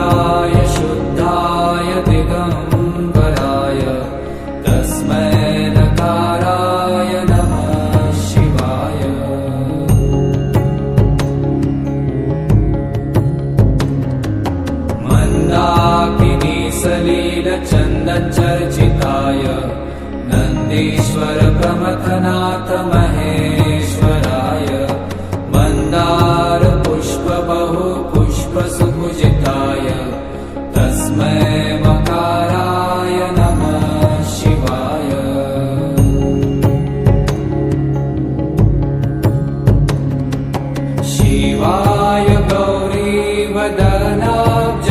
नित्याय शुद्धाय दिगंबराय तस्मै नकाराय नमः शिवाय। मंदाकिनी सलील चंदन चर्चिताय नंदीश्वर प्रमथनाथ महे